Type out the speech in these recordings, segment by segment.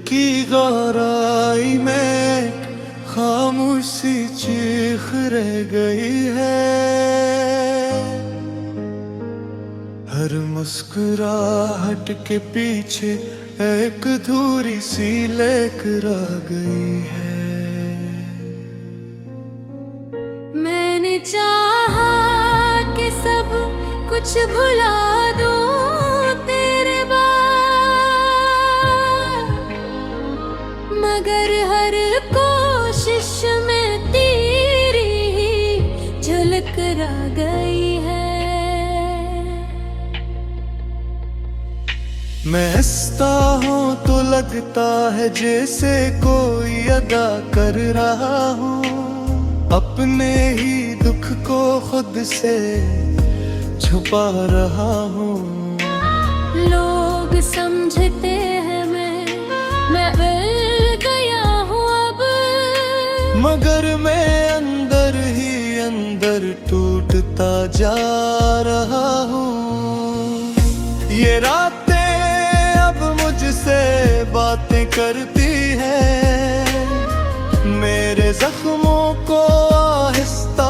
की गहराई में खामोशी चीख रह गई है। हर मुस्कुराहट के पीछे एक अधूरी सी लेकर आ गई है। मैंने चाहा कि सब कुछ भुला दूं तेरे बाद, मगर हर कोशिश में तेरी ही झलक आ गई है। मैं हंसता हूँ तो लगता है जैसे कोई अदा कर रहा हूँ, अपने ही दुख को खुद से छुपा रहा हूँ। लोग समझते हैं मैं मिल गया हूँ अब, मगर मैं अंदर ही अंदर टूटता जा रहा हूँ। ये रातें अब मुझसे बातें करती हैं, मेरे जख्मों को आहिस्ता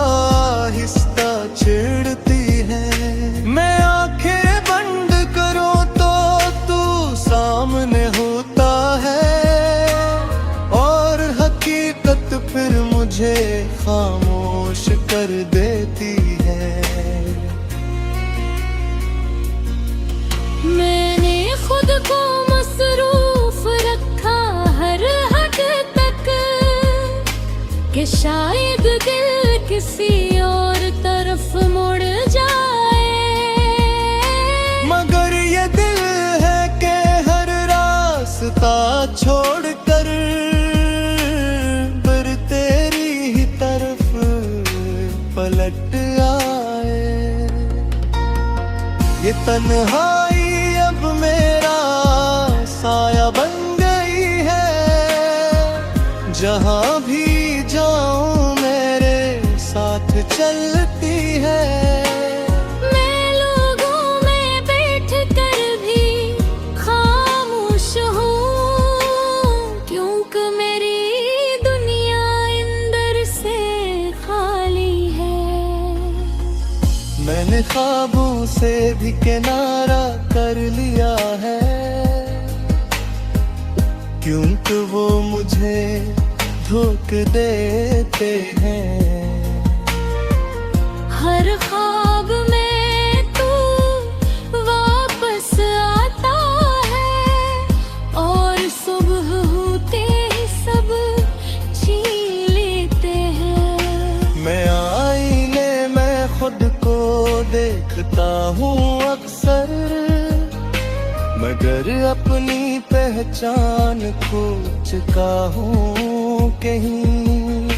आहिस्ता छेड़ती हैं। मैं आंखें बंद करूं तो तू सामने होता है, और हकीकत फिर मुझे खामोश कर देती है। मैंने खुद को मसरूफ रखा हर हद तक कि शायद दिल किसी और तरफ मुड़ जाए, मगर ये दिल है कि हर रास्ता छोड़कर फिर तेरी ही तरफ पलट आए। ये तन्हाई अब मेरा साया बन गई है, जहाँ भी जाऊं मेरे साथ चलती है। मैं लोगों में बैठ कर भी खामोश हूँ, क्योंकि मेरी दुनिया अंदर से खाली है। मैंने ख्वाबों से भी किनारा कर लिया है, क्योंकि वो मुझे धोखे देते हैं। हर ख्वाब में तू वापस आता है, और सुबह होते ही सब छीन लेते हैं। मैं आईने में खुद को देखता हूँ अक्सर, मगर अपनी पहचान खो चुका हूँ कहीं।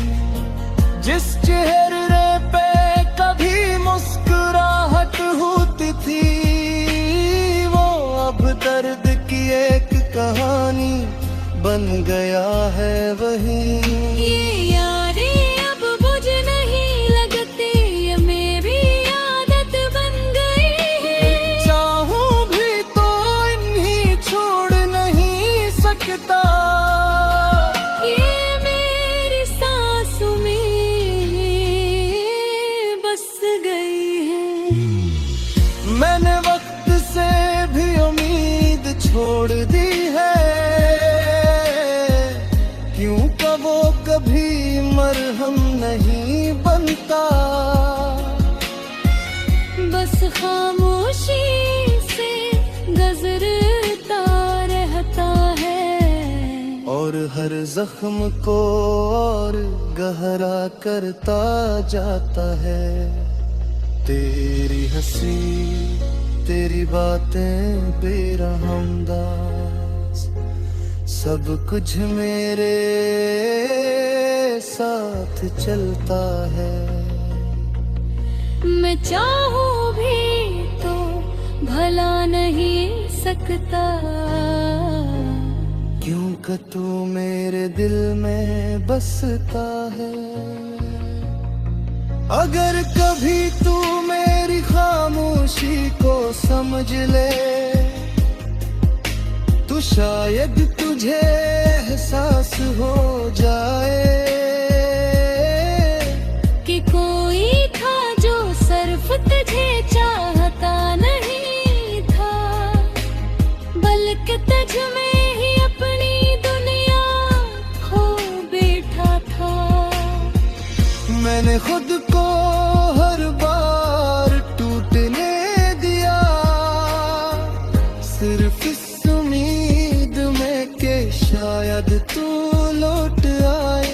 जिस चेहरे पे कभी मुस्कुराहट होती थी, वो अब दर्द की एक कहानी बन गया है वही। ये यारी अब बुझ नहीं लगती, ये मेरी आदत बन गई है। चाहूं भी तो इन्हीं छोड़ नहीं सकता, ये मेरी सांसों में बस गई है। मैंने वक्त से भी उम्मीद छोड़ दी है, क्यों का वो कभी मरहम नहीं बनता। बस खामोशी से गुजरता रहता है, और हर जख्म को और गहरा करता जाता है। तेरी हंसी तेरी बातें बेरहमदास, सब कुछ मेरे साथ चलता है। मैं चाहूं भी तो भला नहीं सकता, क्योंकि तू मेरे दिल में बसता है। अगर कभी तू मेरी खामोशी को समझ ले, तो शायद तुझे एहसास हो जाए कि कोई था जो सिर्फ तुझे चाहता नहीं था, बल्कि तुझ में ही अपनी दुनिया खो बैठा था। मैंने खुद को हर बार टूटने दिया, सिर्फ इस उम्मीद में कि शायद तू लौट आए।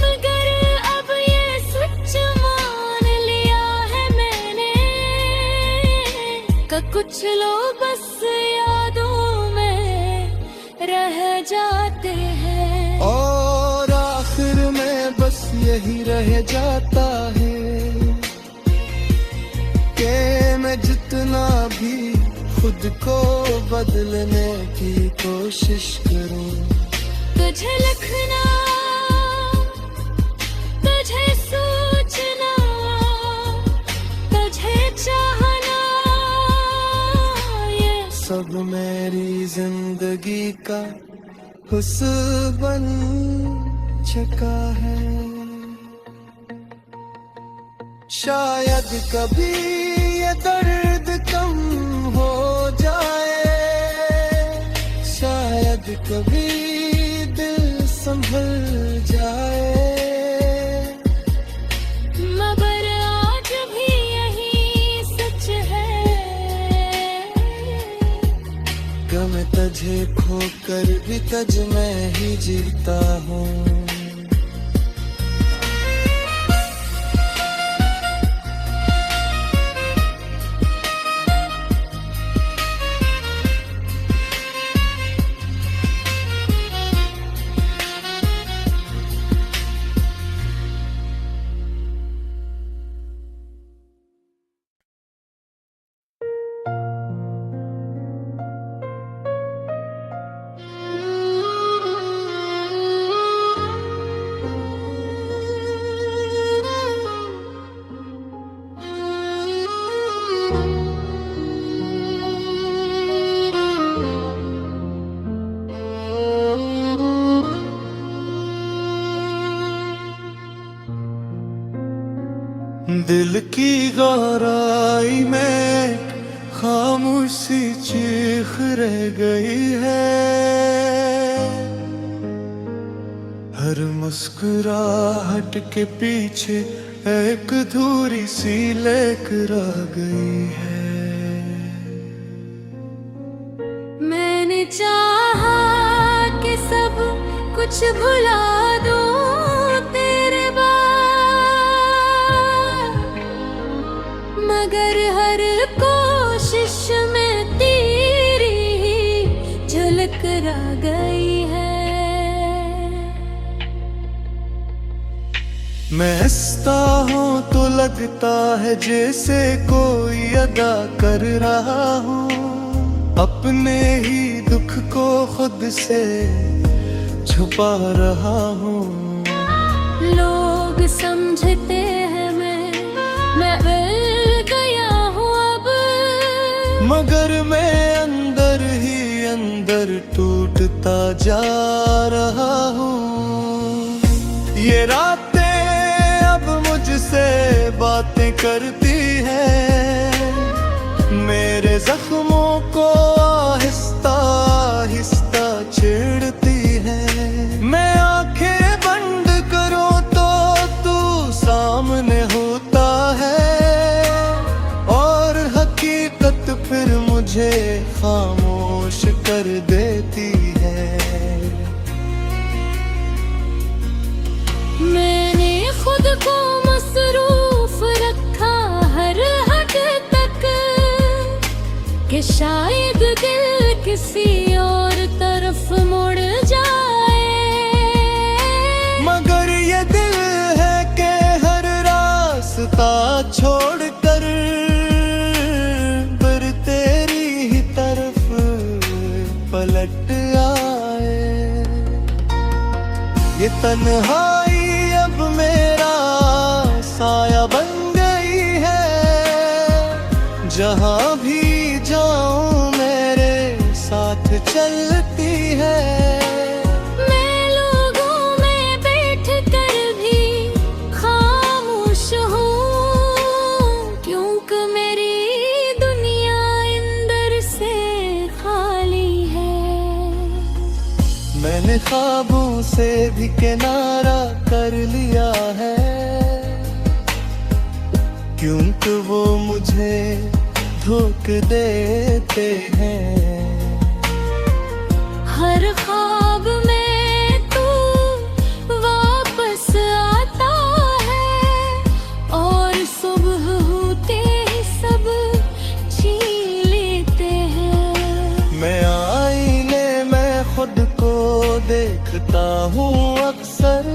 मगर अब ये सच मान लिया है मैंने कि कुछ लोग बस यादों में रह जाते हैं, और आखिर में बस यही रह जाता है कि मैं जितना भी खुद को बदलने की कोशिश करूं, तुझे लिखना, तुझे सोचना, तुझे चाहना, ये सब मेरी जिंदगी का हुस्न बन चुका है। शायद कभी ये दर्द कम हो जाए, शायद कभी दिल संभल जाए, मगर आज भी यही सच है कि मैं तुझे खोकर भी तुझ में ही जीता हूँ। दिल की गहराई में खामोशी चीख रह गई है, हर मुस्कुराहट के पीछे एक अधूरी सी लेकर आ गई है। मैंने चाहा कि सब कुछ भुला दूं तेरे बाद, मगर हर कोशिश में तेरी ही झलक रह गई है। मैं हंसता हूँ तो लगता है जैसे कोई अदा कर रहा हूँ, अपने ही दुख को खुद से छुपा रहा हूँ। लोग समझते हैं मैं मिल गया हूँ अब, मगर मैं अंदर ही अंदर टूटता जा रहा हूँ। ये रातें अब मुझसे बातें करती हैं, मेरे जख्मों को आहिस्ता आहिस्ता छेड़ती हैं। मैं आंखें बंद करूं तो तू सामने होता है, और हकीकत फिर मुझे खामोश कर देती है। मैंने खुद को मसरूफ रखा हर हद तक कि शायद दिल किसी और तरफ मुड़ जाए, मगर ये दिल है कि हर रास्ता छोड़कर फिर तेरी ही तरफ पलट आए। ये तन्हाई अब मेरा साया बन गई है, जहाँ भी जाऊं मेरे साथ चल भी किनारा कर लिया है, क्योंकि वो मुझे धोखा देते हैं। हर ख्वाब में तू वापस आता है, और सुबह होते ही सब छीन लेते हैं। मैं आईने में खुद को देखता हूँ अक्सर,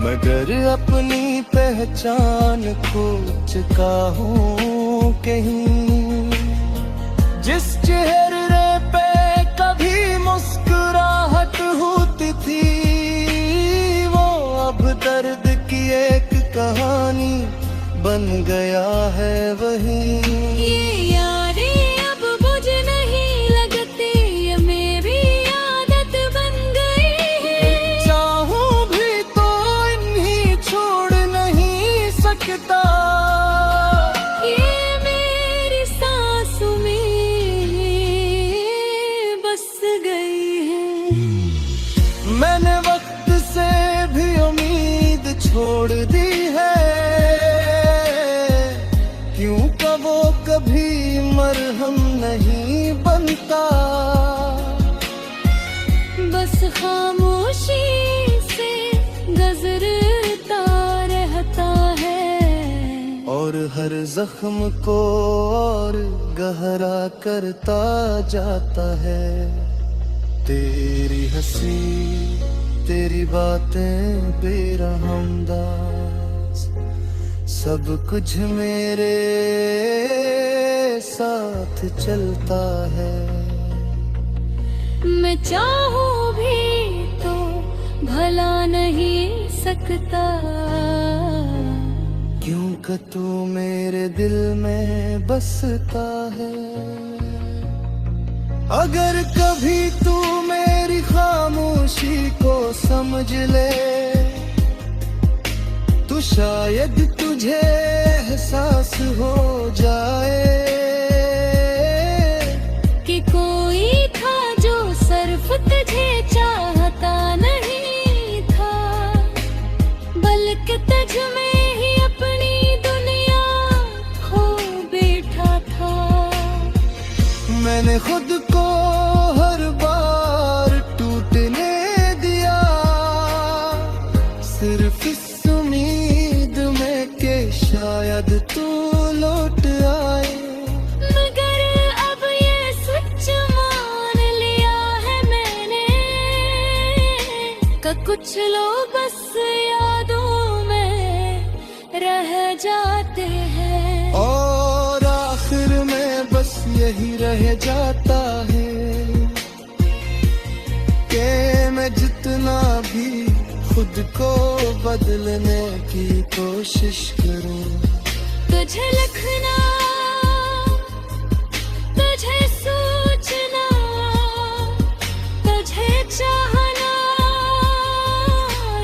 मगर अपनी पहचान खो चुका हूँ कहीं। जिस चेहरे पे कभी मुस्कुराहट होती थी, वो अब दर्द की एक कहानी बन गया है वही। ये यारी अब बुझ नहीं लगती, ये मेरी आदत बन गई है। चाहूं भी तो इन्हीं छोड़ नहीं सकता, ये मेरी सांसों में बस गई है। मैंने वक्त से भी उम्मीद छोड़ दी है, क्योंकि वो कभी मरहम नहीं बनता। बस खामोशी से गुजरता रहता है, और हर जख्म को और गहरा करता जाता है। तेरी हंसी, तेरी बातें बेरहमदास, सब कुछ मेरे साथ चलता है। मैं चाहूं भी तो भला नहीं सकता, क्योंकि तू मेरे दिल में बसता है। अगर कभी तू मेरी खामोशी को समझ ले, तो शायद तुझे एहसास हो जाए कि कोई था जो सिर्फ तुझे चाहता नहीं था, बल्कि तुझ में ही अपनी दुनिया खो बैठा था। मैंने खुद को हर बार टूटने दिया, सिर्फ इस उम्मीद में कि शायद तू लौट आए। मगर अब ये सच मान लिया है मैंने, कि कुछ लोग बस यादों में रह जाते हैं, और आखिर में बस यही रह जाता है कि मैं जितना भी खुद को बदलने की कोशिश करूं, तुझे लिखना, तुझे सोचना, तुझे चाहना,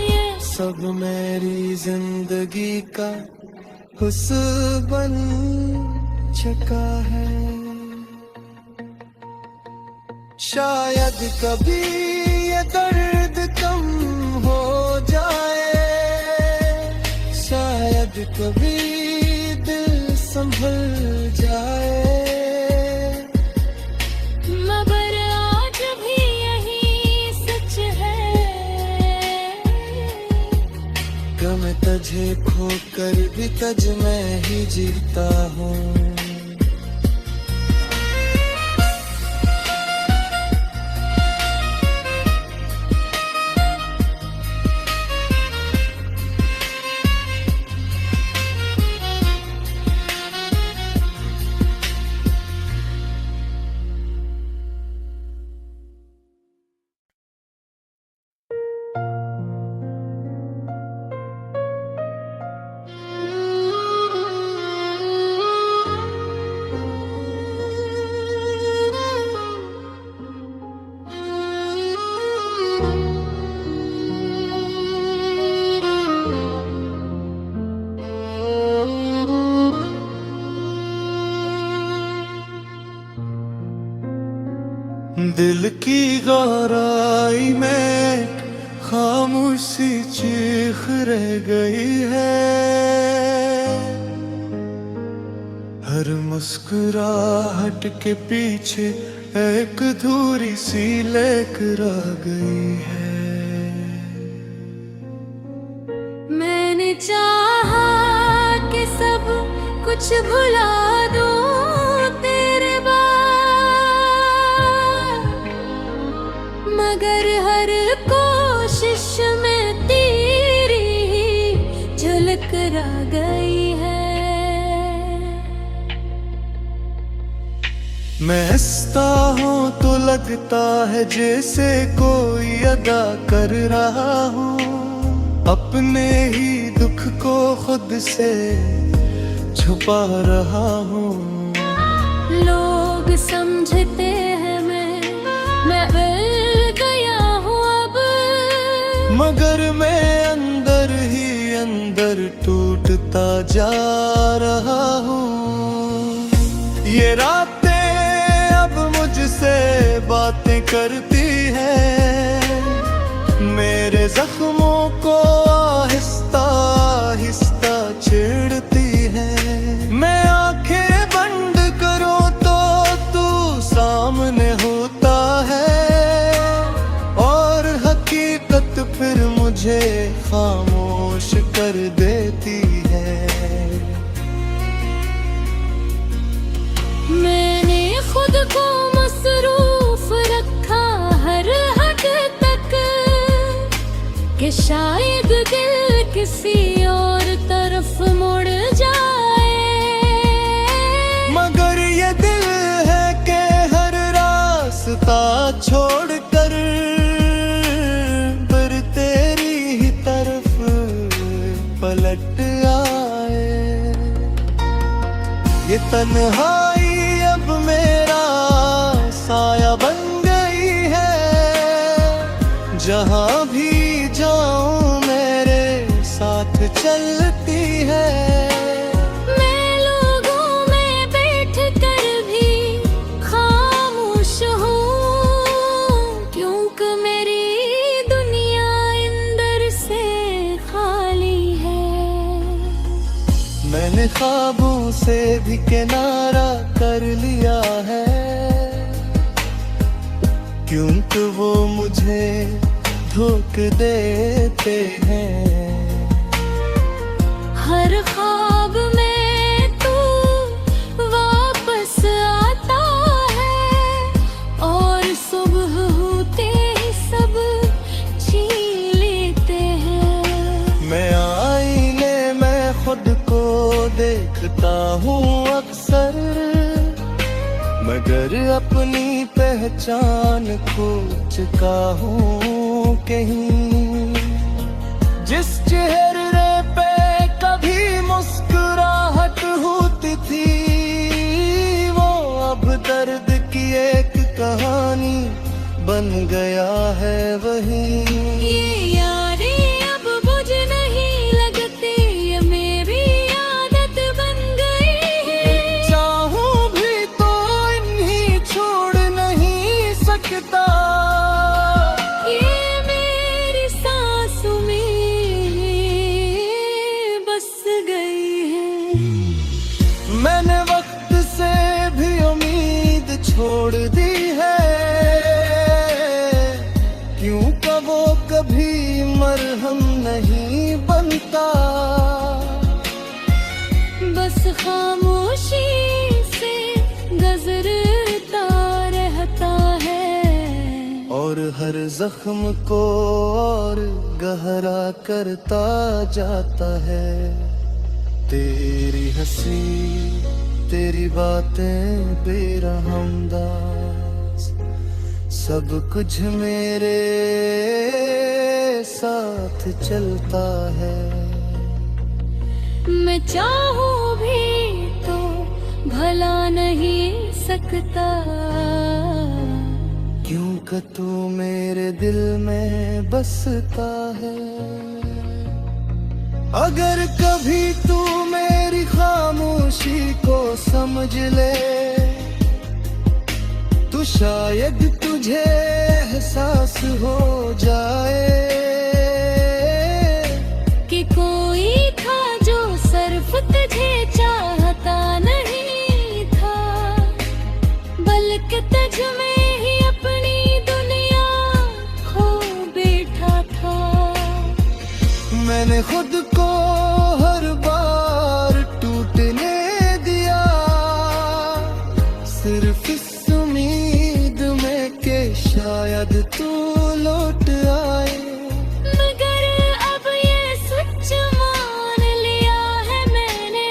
ये सब मेरी जिंदगी का हुस्न बन चुका है। शायद कभी ये दर्द कम हो जाए, शायद कभी दिल संभल जाए। मगर आज भी यही सच है कि मैं तुझे खोकर भी तुझ में ही जीता हूँ। दिल की गहराई में सी चीख रह गई है, हर मुस्कुराहट के पीछे एक अधूरी सी लेकर आ गई है। मैंने चाहा कि सब कुछ भुला दूं तेरे बाद, मगर हर कोशिश में तेरी ही झलक आ गई है। मैं हंसता हूँ तो लगता है जैसे कोई अदा कर रहा हूँ, अपने ही दुख को खुद से छुपा रहा हूँ। लोग समझते हैं मैं मिल गया हूँ अब, मगर मैं अंदर ही अंदर टूटता जा रहा हूँ। ये रातें अब मुझसे बातें करती हैं, मेरे जख्मों को आहिस्ता आहिस्ता छेड़ती है। मैं आंखें बंद करूं तो तू सामने होता है, और हकीकत फिर मुझे खामोश कर देती है। मैंने खुद को मसरूफ रखा हर हद तक कि शायद दिल किसी और तरफ मुड़ जाए, मगर ये दिल है कि हर रास्ता छोड़कर फिर तेरी ही तरफ पलट आए। ये तन्हाई अब मेरा साया बन गई है, जहाँ भी जाऊं मेरे साथ चलती है। मैं लोगों में बैठ कर भी खामोश हूँ, क्योंकि मेरी दुनिया अंदर से खाली है। मैंने ख्वाबों से भी किनारा कर लिया है, क्योंकि वो मुझे धोखा देते हैं। हर ख्वाब में तू वापस आता है, और सुबह होते ही सब छीन लेते हैं। मैं आईने में खुद को देखता हूँ अक्सर, मगर अपनी पहचान खो चुका हूँ कहीं। जिस चेहरे पे कभी मुस्कुराहट होती थी, वो अब दर्द की एक कहानी बन गया है वही। ये यादें अब बुझ नहीं लगती, ये मेरी आदत बन गई है। चाहूं भी तो इन्हीं छोड़ नहीं सकता, ये मेरी सांसों में बस गई है। मैंने वक्त से भी उम्मीद छोड़ दी है, क्यों का वो कभी मरहम नहीं बनता। बस खामोशी से गुजरता रहता है, और हर जख्म को और गहरा करता जाता है। तेरी हंसी तेरी बातें बेरहमदास, सब कुछ मेरे साथ चलता है। मैं चाहूं भी तो भला नहीं सकता, क्यों कि तू मेरे दिल में बसता है। अगर कभी तू मेरी खामोशी को समझ ले, तो शायद तुझे एहसास हो जाए मैंने खुद को हर बार टूटने दिया, सिर्फ इस उम्मीद में कि शायद तू लौट आए। मगर अब ये सच मान लिया है मैंने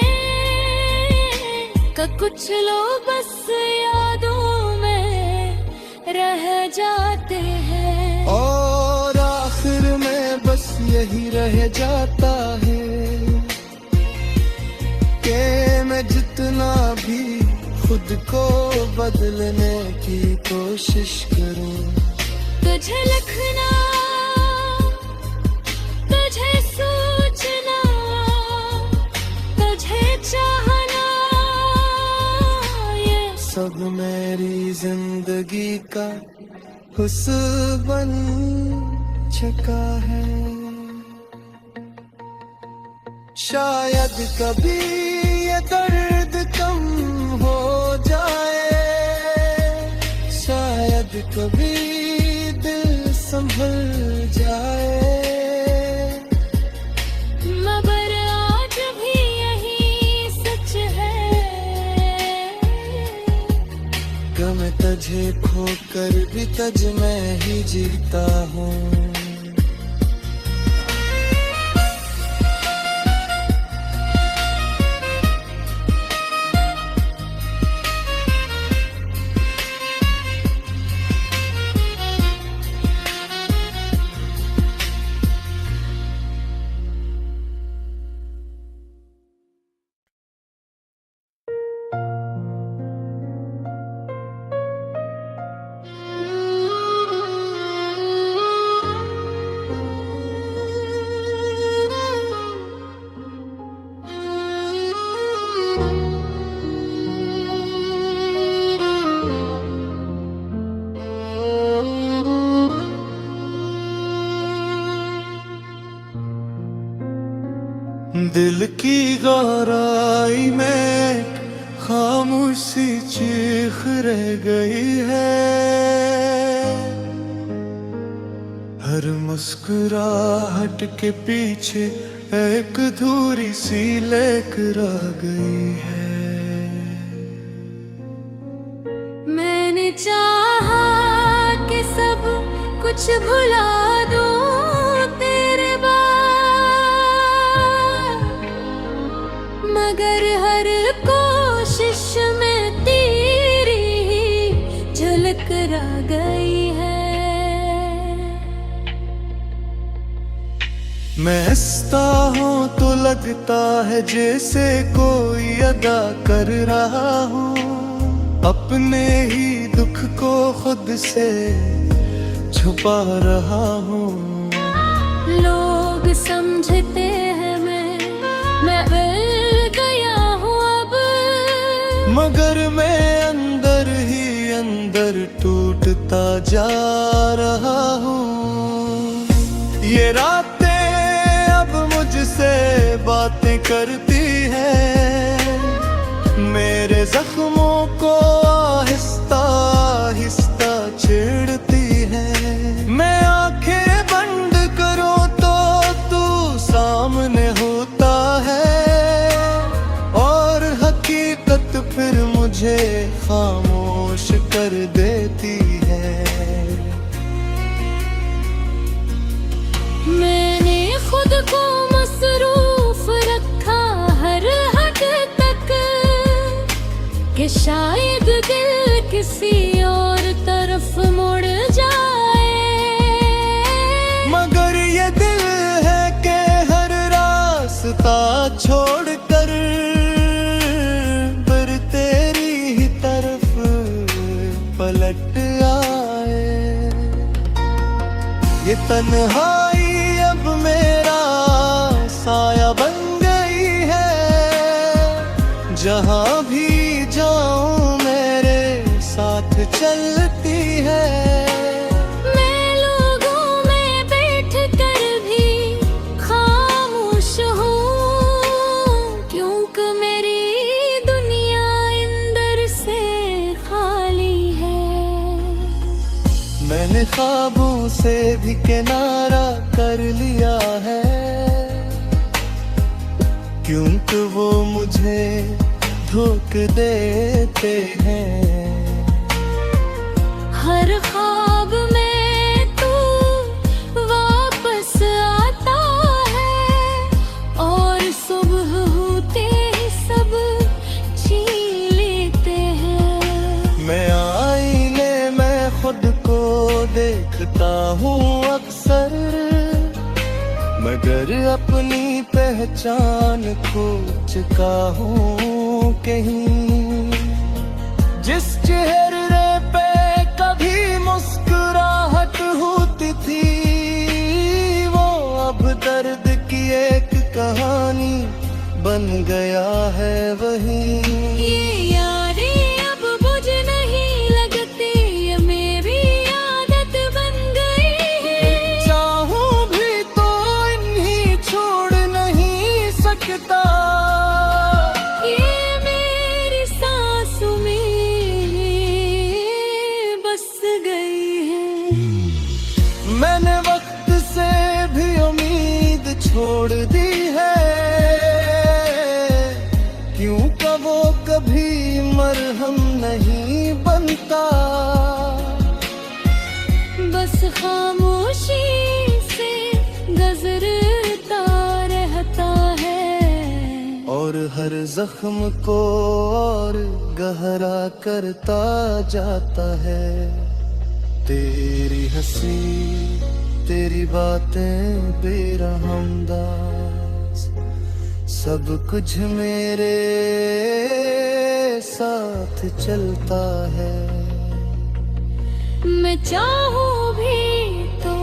कि कुछ लोग बस यादों में रह जाते हैं, और आखिर में बस यही रह जाता है कि मैं जितना भी खुद को बदलने की कोशिश करूं, तुझे लिखना, तुझे सोचना, तुझे चाहना, ये सब मेरी जिंदगी का हुस्न बन चुका है। शायद कभी ये दर्द कम हो जाए, शायद कभी दिल संभल जाए, मगर आज भी यही सच है कि मैं तुझे खोकर भी तुझ में ही जीता हूँ। दिल की गहराई में खामोशी चीख रह गई है, हर मुस्कुराहट के पीछे एक अधूरी सी लेकर आ गई है। मैंने चाहा कि सब कुछ भुला दूं तेरे बाद, मगर हर कोशिश में तेरी ही झलक रह गई है। मैं हंसता हूँ तो लगता है जैसे कोई अदा कर रहा हूँ, अपने ही दुख को खुद से छुपा रहा हूँ। लोग समझते हैं मैं मिल गया हूँ अब, मगर मैं अंदर ही अंदर टूटता जा रहा हूँ। ये रातें अब मुझसे बातें करती हैं, मेरे जख्मों को आहिस्ता आहिस्ता छेड़ती हैं। मैं आंखें बंद करूं तो तू सामने होता है, और हकीकत फिर मुझे खामोश कर देती है। मैंने खुद को मसरूफ रखा हर हद तक कि शायद दिल किसी और तरफ मुड़ जाए, मगर ये दिल है कि हर रास्ता छोड़कर फिर तेरी ही तरफ पलट आए। ये तन्हाई अब मेरा साया बन गई है, जहाँ भी जाऊं मेरे साथ चलती है। मैं लोगों में बैठ कर भी खामोश हूँ, क्योंकि मेरी दुनिया अंदर से खाली है। मैंने ख्वाबों से भी किनारा कर लिया है, मुझे धोखे देते हैं। हर ख्वाब में तू वापस आता है और सुबह होते ही सब छीन लेते हैं। मैं आईने में खुद को देखता हूँ अक्सर, मगर अपनी पहचान खो चुका हूँ कहीं। जिस चेहरे पे कभी मुस्कुराहट होती थी, वो अब दर्द की एक कहानी बन गया है वही। ये यारी अब बुझ नहीं लगती, ये मेरी आदत बन गई है। चाहूं भी तो इन्हीं छोड़ नहीं सकता, ये मेरी सांसों में बस गई है। मैंने वक्त से भी उम्मीद छोड़ दी है, क्यों का वो कभी मरहम नहीं बनता। बस खामोशी से गुजरता रहता है और हर जख्म को और गहरा करता जाता है। तेरी हंसी तेरी बातें बेरहमदास, सब कुछ मेरे साथ चलता है। मैं चाहूं भी तो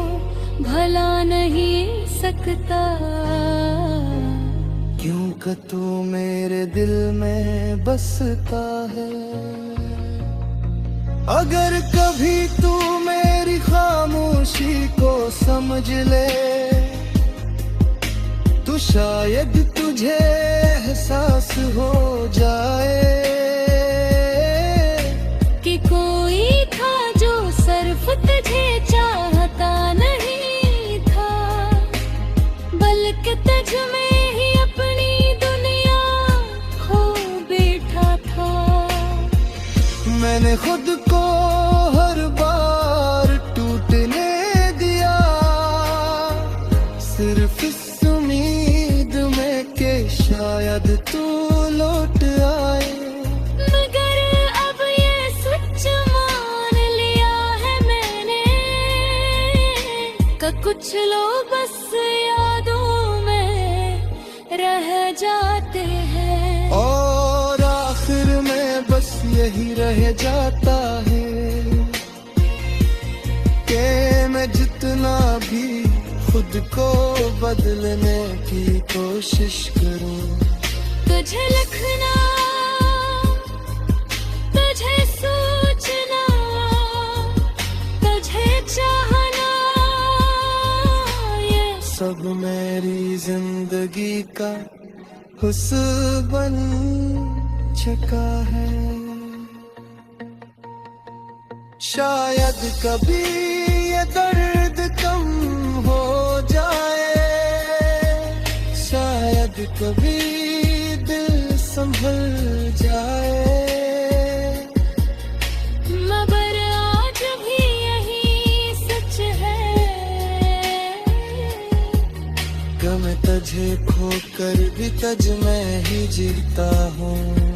भला नहीं सकता, क्यों का तू मेरे दिल में बसता है। अगर कभी तू मेरी खामोशी को समझ ले, तो शायद तुझे एहसास हो जाए कि कोई था जो सिर्फ तुझे चाहता नहीं था, बल्कि तुझ में ही अपनी दुनिया खो बैठा था। मैंने खुद को हर बार टूटने दिया, सिर्फ इस उम्मीद में कि शायद तू लौट आए। मगर अब ये सच मान लिया है मैंने कि कुछ लोग बस यादों में रह जाते हैं, और आखिर में बस यही रह जाता है कि मैं जितना भी खुद को बदलने की कोशिश करूं, तुझे लिखना, तुझे सोचना, तुझे चाहना, ये सब मेरी जिंदगी का हुस्न बन चुका है। शायद कभी ये दर्द कम हो जाए, शायद कभी दिल संभल जाए। मगर आज भी यही सच है कि मैं तुझे खोकर भी तुझ में ही जीता हूँ।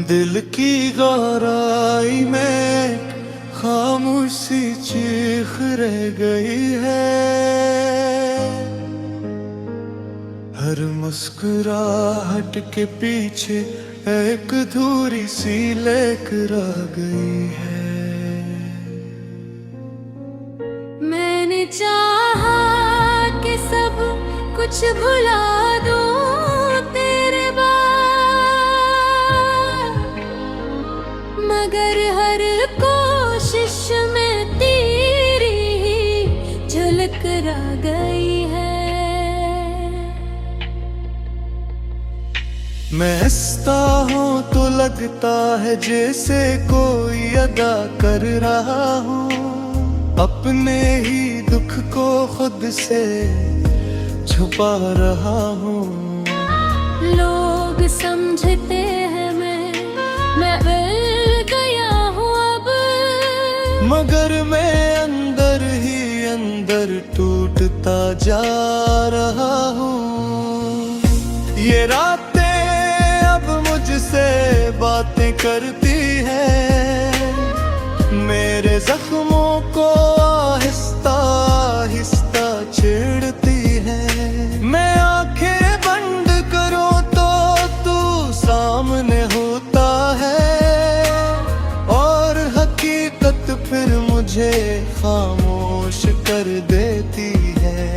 दिल की गहराई में खामोशी चीख रह गई है, हर मुस्कुराहट के पीछे एक अधूरी सी लेकर आ गई है। मैंने चाहा कि सब कुछ भुला दूं तेरे बाद, मगर हर कोशिश में तेरी झलक रह गई है। मैं हंसता हूँ तो लगता है जैसे कोई अदा कर रहा हूँ, अपने ही दुख को खुद से छुपा रहा हूँ। लोग समझते हैं मैं मिल गया हूँ अब, मगर मैं अंदर ही अंदर टूटता जा रहा हूँ। ये रातें अब मुझसे बातें करती हैं, मेरे जख्मों को आहिस्ता आहिस्ता छेड़ती हैं। मैं आंखें बंद करूं तो तू सामने होता है, और हकीकत फिर मुझे खामोश कर देती है।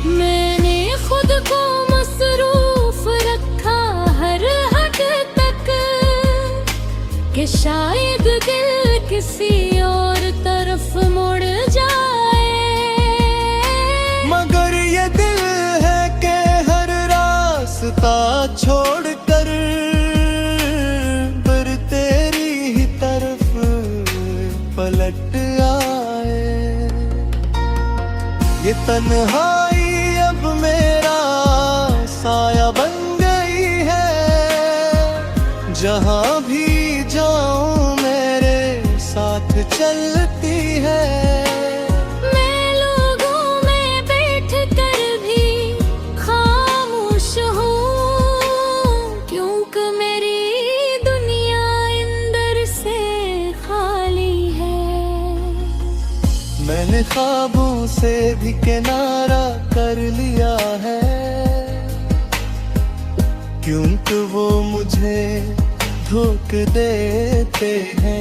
मैंने खुद को मसरूफ रखा हर हद तक कि शायद दिल किसी और तरफ मुड़ जाए, मगर ये दिल है कि हर रास्ता छोड़कर फिर तेरी ही तरफ पलट आए। ये तन्हाई अब मेरा साया बन गई है, जहाँ भी जाऊं मेरे साथ चलती है। मैं लोगों में बैठ कर भी खामोश हूँ, क्योंकि मेरी दुनिया अंदर से खाली है। मैंने ख्वाबों से भी किनारा कर लिया है, क्योंकि वो मुझे धोखा देते हैं।